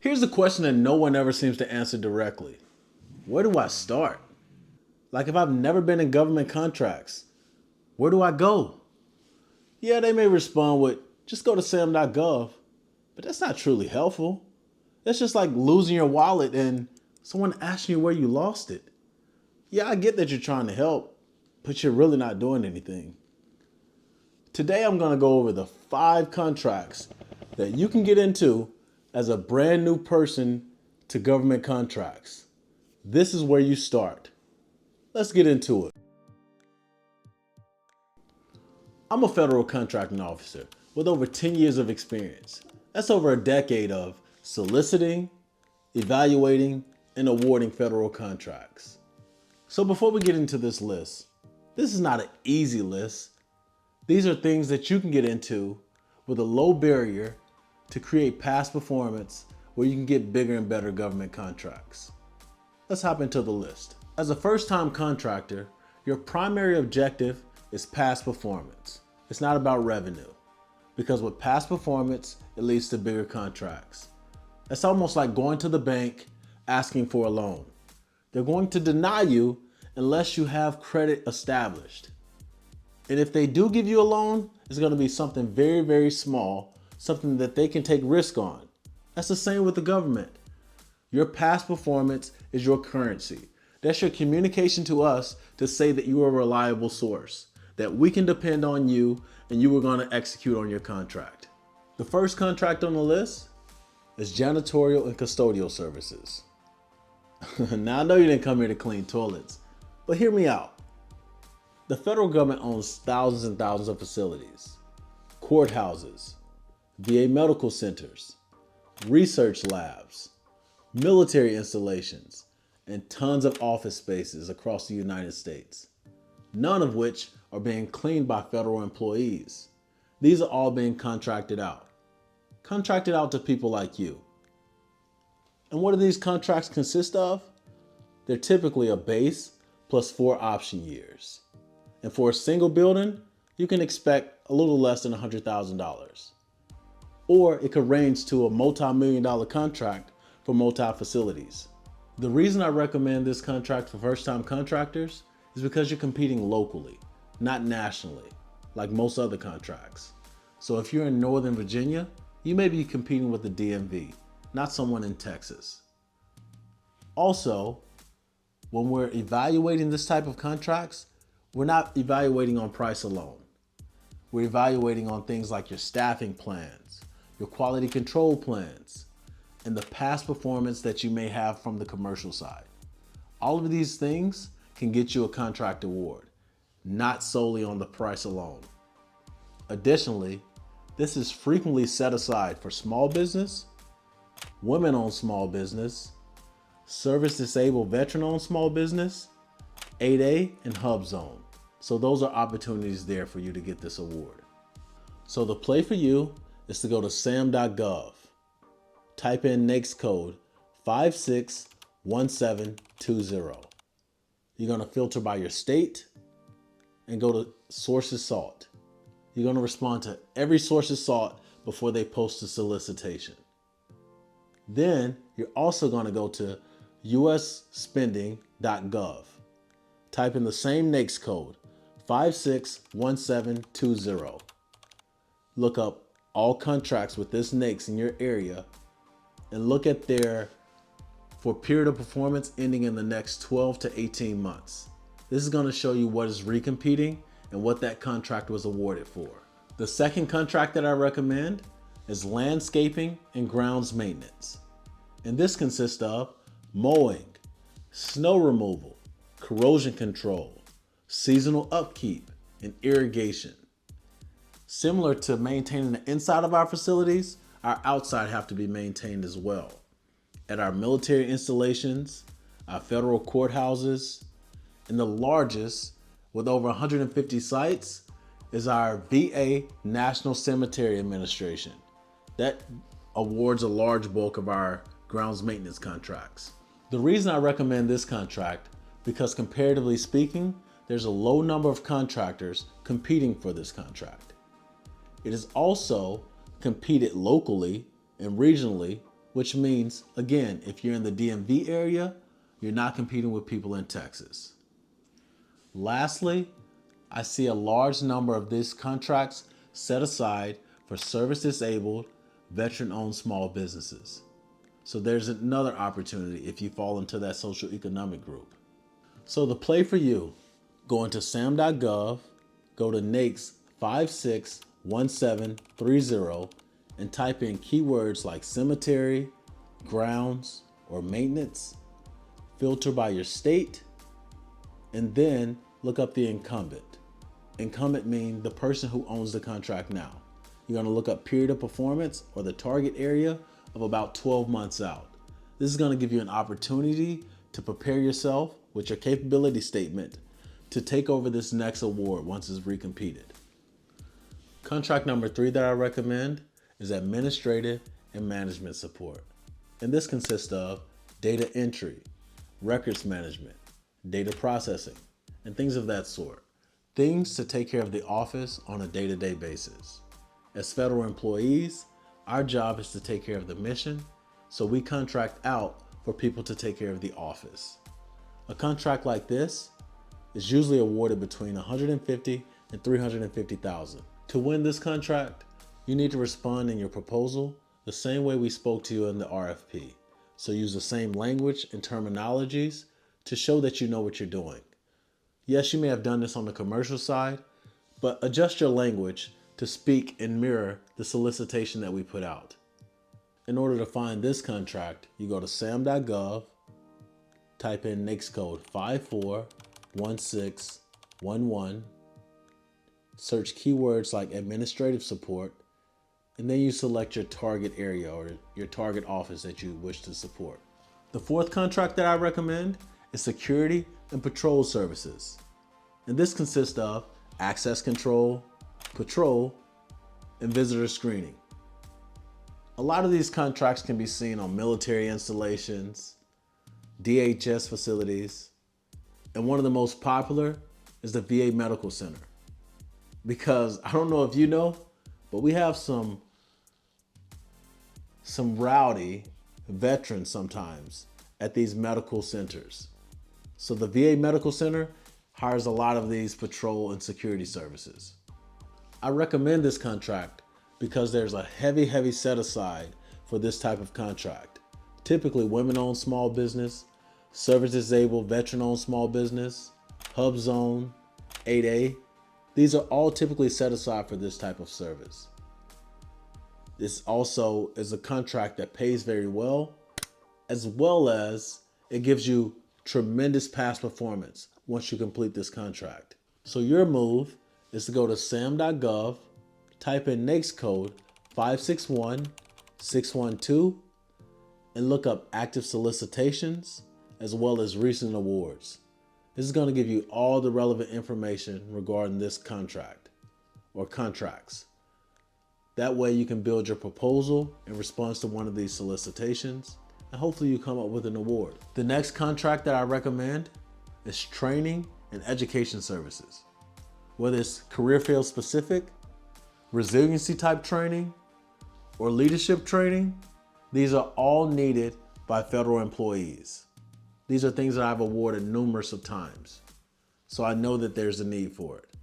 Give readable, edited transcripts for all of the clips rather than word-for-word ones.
Here's the question that no one ever seems to answer directly. Where do I start? Like if I've never been in government contracts, where do I go? Yeah, they may respond with, just go to SAM.gov, but that's not truly helpful. That's just like losing your wallet and someone asking you where you lost it. Yeah, I get that you're trying to help, but you're really not doing anything. Today I'm going to go over the 5 contracts that you can get into as a brand new person to government contracts. This is where you start. Let's get into it. I'm a federal contracting officer with over 10 years of experience. That's over a decade of soliciting, evaluating, and awarding federal contracts. So before we get into this list, this is not an easy list. These are things that you can get into with a low barrier to create past performance where you can get bigger and better government contracts. Let's hop into the list. As a first-time contractor, your primary objective is past performance. It's not about revenue, because with past performance, it leads to bigger contracts. It's almost like going to the bank asking for a loan. They're going to deny you unless you have credit established. And if they do give you a loan, it's going to be something very, very small, something that they can take risk on. That's the same with the government. Your past performance is your currency. That's your communication to us to say that you are a reliable source, that we can depend on you and you are going to execute on your contract. The first contract on the list is janitorial and custodial services. Now I know you didn't come here to clean toilets, but hear me out. The federal government owns thousands and thousands of facilities, courthouses, VA medical centers, research labs, military installations, and tons of office spaces across the United States, none of which are being cleaned by federal employees. These are all being contracted out to people like you. And what do these contracts consist of? They're typically a base plus 4 option years. And for a single building, you can expect a little less than $100,000. Or it could range to a multi-million-dollar contract for multi-facilities. The reason I recommend this contract for first-time contractors is because you're competing locally, not nationally, like most other contracts. So if you're in Northern Virginia, you may be competing with the DMV, not someone in Texas. Also, when we're evaluating this type of contracts, we're not evaluating on price alone. We're evaluating on things like your staffing plans, your quality control plans, and the past performance that you may have from the commercial side. All of these things can get you a contract award, not solely on the price alone. Additionally, this is frequently set aside for small business, women-owned small business, service-disabled veteran-owned small business, 8A, and Hub Zone. So those are opportunities there for you to get this award. So the play for you is to go to SAM.gov. Type in NAICS code 561720. You're going to filter by your state and go to sources sought. You're going to respond to every sources sought before they post a solicitation. Then you're also going to go to usspending.gov. Type in the same NAICS code 561720. Look up all contracts with this NAICS in your area and look at their for period of performance ending in the next 12 to 18 months. This is going to show you what is recompeting and what that contract was awarded for. The second contract that I recommend is landscaping and grounds maintenance. And this consists of mowing, snow removal, corrosion control, seasonal upkeep, and irrigation. Similar to maintaining the inside of our facilities, our outside have to be maintained as well. At our military installations, our federal courthouses, and the largest, with over 150 sites, is our VA National Cemetery Administration. That awards a large bulk of our grounds maintenance contracts. The reason I recommend this contract, because comparatively speaking, there's a low number of contractors competing for this contract. It is also competed locally and regionally which means, again, if you're in the DMV area, you're not competing with people in Texas. Lastly, I see a large number of these contracts set aside for service-disabled, veteran-owned small businesses. So there's another opportunity if you fall into that social economic group. So the play for you, go into SAM.gov, go to NAICS 561730, and type in keywords like cemetery, grounds, or maintenance. Filter by your state, and then look up the incumbent. Incumbent means the person who owns the contract now. You're going to look up period of performance or the target area of about 12 months out. This is going to give you an opportunity to prepare yourself with your capability statement to take over this next award once it's recompeted. Contract number 3 that I recommend is administrative and management support. And this consists of data entry, records management, data processing, and things of that sort. Things to take care of the office on a day-to-day basis. As federal employees, our job is to take care of the mission, so we contract out for people to take care of the office. A contract like this is usually awarded between $150,000 and $350,000. To win this contract, you need to respond in your proposal the same way we spoke to you in the RFP. So use the same language and terminologies to show that you know what you're doing. Yes, you may have done this on the commercial side, but adjust your language to speak and mirror the solicitation that we put out. In order to find this contract, you go to SAM.gov, type in NAICS code 541611, search keywords like administrative support, and then you select your target area or your target office that you wish to support. The fourth contract that I recommend is security and patrol services. And this consists of access control, patrol, and visitor screening. A lot of these contracts can be seen on military installations, DHS facilities, and one of the most popular is the VA Medical Center. Because I don't know if you know, but we have some rowdy veterans sometimes at these medical centers. So the VA Medical Center hires a lot of these patrol and security services. I recommend this contract because there's a heavy set aside for this type of contract. Typically women-owned small business, service-disabled veteran-owned small business, hub zone, 8A. These are all typically set aside for this type of service. This also is a contract that pays very well as it gives you tremendous past performance once you complete this contract. So your move is to go to SAM.gov, type in NAICS code 561612, and look up active solicitations as well as recent awards. This is going to give you all the relevant information regarding this contract or contracts. That way you can build your proposal in response to one of these solicitations, and hopefully you come up with an award. The next contract that I recommend is training and education services. Whether it's career field specific, resiliency type training, or leadership training, these are all needed by federal employees. These are things that I've awarded numerous of times, so I know that there's a need for it.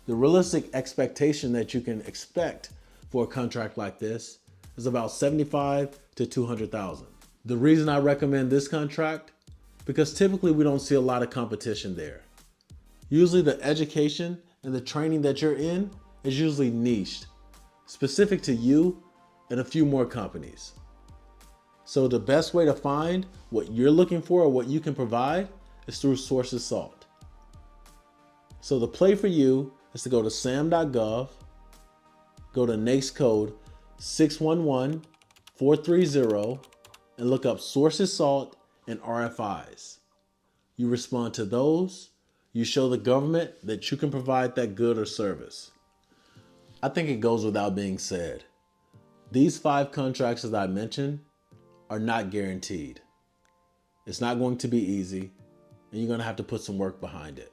The realistic expectation that you can expect for a contract like this is about $75,000 to $200,000. The reason I recommend this contract, because typically we don't see a lot of competition there. Usually the education and the training that you're in is usually niched, specific to you and a few more companies. So the best way to find what you're looking for or what you can provide is through Sources Sought. So the play for you is to go to SAM.gov, go to NAICS code 611430, and look up Sources Sought and RFIs. You respond to those, you show the government that you can provide that good or service. I think it goes without being said. These 5 contracts that I mentioned are not guaranteed. It's not going to be easy, and you're going to have to put some work behind it.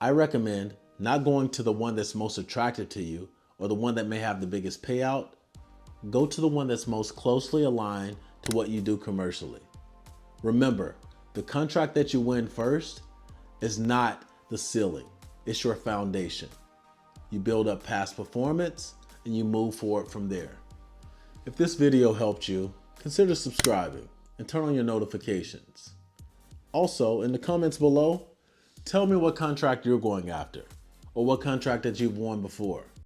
I recommend not going to the one that's most attractive to you or the one that may have the biggest payout, Go to the one that's most closely aligned to what you do commercially. Remember, the contract that you win first is not the ceiling, it's your foundation. You build up past performance and you move forward from there. If this video helped you, consider subscribing and turn on your notifications. Also, in the comments below, tell me what contract you're going after or what contract that you've won before.